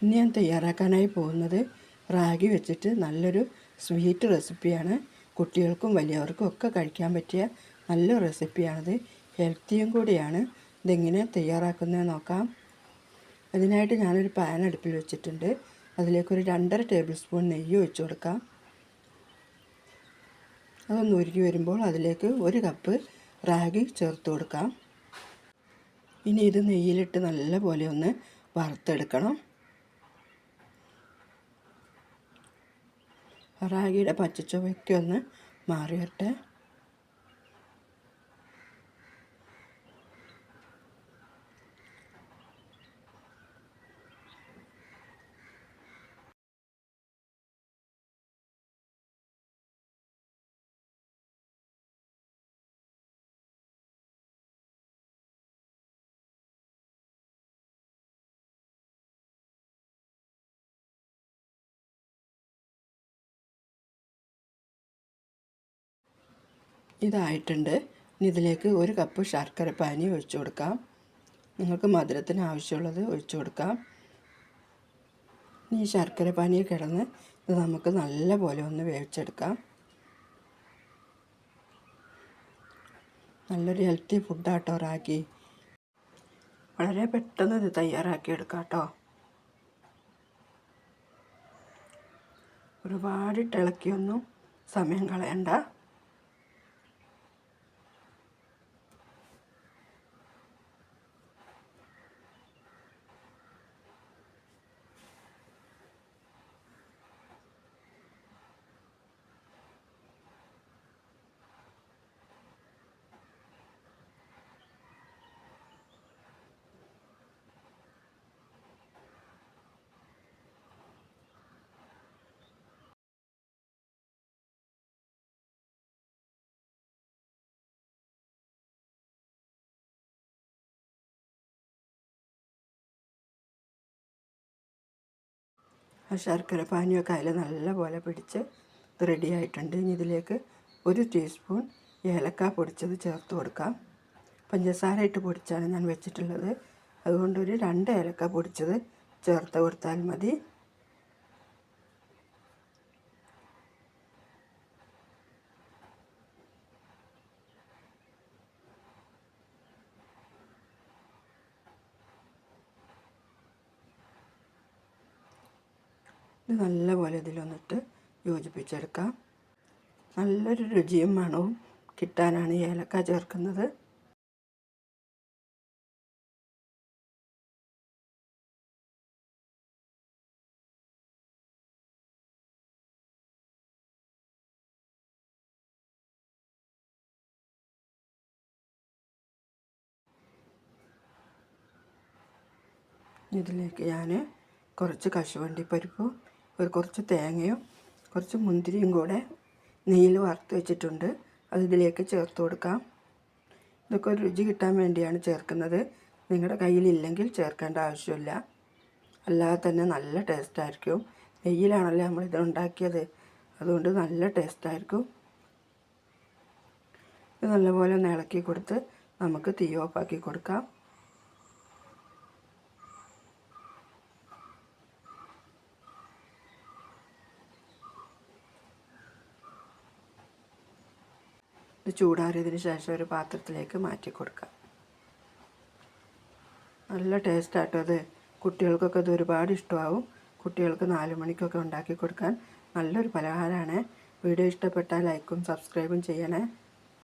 ഇനി ഞാൻ തയ്യാറാക്കാനായി പോകുന്നത് റാഗി വെച്ചിട്ട് നല്ലൊരു സ്വീറ്റ് റെസിപ്പിയാണ്. കുട്ടികൾക്കും വലിയവർക്കും ഒക്കെ കഴിക്കാൻ പറ്റിയ നല്ല റെസിപ്പിയാണിത്. ഹെൽത്തിയും കൂടിയാണ്. ഇതെങ്ങനെ തയ്യാറാക്കുന്നത് നോക്കാം. അതിനായിട്ട് ഞാനൊരു പാൻ അടുപ്പിൽ വെച്ചിട്ടുണ്ട്. അതിലേക്കൊരു 2.5 ടേബിൾ സ്പൂൺ നെയ്യ് ഒഴിച്ച് കൊടുക്കാം. അതൊന്ന് ഉരുകി വരുമ്പോൾ അതിലേക്ക് 1 കപ്പ് റാഗി ചേർത്ത് കൊടുക്കാം. ഇനി ഇത് നെയ്യിലിട്ട് നല്ലപോലെ ഒന്ന് വറുത്തെടുക്കണം. റാഗിയുടെ പച്ചച്ചുവയൊക്കെ ഒന്ന് മാറി വരട്ടെ. ഇതായിട്ടുണ്ട്. ഇനി ഇതിലേക്ക് 1 കപ്പ് ശർക്കര പാനി ഒഴിച്ചു കൊടുക്കാം. നിങ്ങൾക്ക് മധുരത്തിന് ആവശ്യമുള്ളത് ഒഴിച്ചു കൊടുക്കാം. ഇനി ശർക്കര പാനി കിടന്ന് ഇത് നമുക്ക് നല്ലപോലെ ഒന്ന് വേവിച്ചെടുക്കാം. നല്ലൊരു ഹെൽത്തി ഫുഡാട്ടോ റാഗി. വളരെ പെട്ടെന്ന് ഇത് തയ്യാറാക്കിയെടുക്കാം കേട്ടോ. ഒരുപാട് ഇളക്കിയൊന്നും സമയം കളയണ്ട. ആ ശർക്കര പാനിയൊക്കെ അതിൽ നല്ലപോലെ പിടിച്ച് ഇത് റെഡി ആയിട്ടുണ്ട്. ഇനി ഇതിലേക്ക് 1 ടീസ്പൂൺ ഏലക്ക പൊടിച്ചത് ചേർത്ത് കൊടുക്കാം. പഞ്ചസാര ഇട്ട് പൊടിച്ചാണ് ഞാൻ വെച്ചിട്ടുള്ളത്. അതുകൊണ്ട് ഒരു 2 ഏലക്ക പൊടിച്ചത് ചേർത്ത് കൊടുത്താൽ മതി. ഇത് നല്ലപോലെ ഇതിലൊന്നിട്ട് യോജിപ്പിച്ചെടുക്കാം. നല്ലൊരു രുചിയും മണവും കിട്ടാനാണ് ഏലക്ക ചേർക്കുന്നത്. ഇതിലേക്ക് ഞാൻ കുറച്ച് കശുവണ്ടി പരിപ്പും കുറച്ച് തേങ്ങയും കുറച്ച് മുന്തിരിയും കൂടെ നെയ്യിൽ വറുത്ത് വെച്ചിട്ടുണ്ട്. അത് ഇതിലേക്ക് ചേർത്ത് കൊടുക്കാം. ഇതൊക്കെ ഒരു രുചി കിട്ടാൻ വേണ്ടിയാണ് ചേർക്കുന്നത്. നിങ്ങളുടെ കയ്യിലില്ലെങ്കിൽ ചേർക്കേണ്ട ആവശ്യമില്ല. അല്ലാതെ തന്നെ നല്ല ടേസ്റ്റായിരിക്കും. നെയ്യിലാണല്ലോ നമ്മളിത് ഉണ്ടാക്കിയത്, അതുകൊണ്ട് നല്ല ടേസ്റ്റായിരിക്കും. ഇത് നല്ലപോലെ ഒന്ന് ഇളക്കി കൊടുത്ത് നമുക്ക് തീ ഓഫാക്കി കൊടുക്കാം. ഇത് ചൂടാറിയതിന് ശേഷം ഒരു പാത്രത്തിലേക്ക് മാറ്റി കൊടുക്കാം. നല്ല ടേസ്റ്റാട്ടോ അത്. കുട്ടികൾക്കൊക്കെ ഇത് ഒരുപാട് ഇഷ്ടമാവും. കുട്ടികൾക്ക് 4 മണിക്കൊക്കെ ഉണ്ടാക്കി കൊടുക്കാൻ നല്ലൊരു പലഹാരമാണ്. വീഡിയോ ഇഷ്ടപ്പെട്ടാൽ ലൈക്കും സബ്സ്ക്രൈബും ചെയ്യണേ.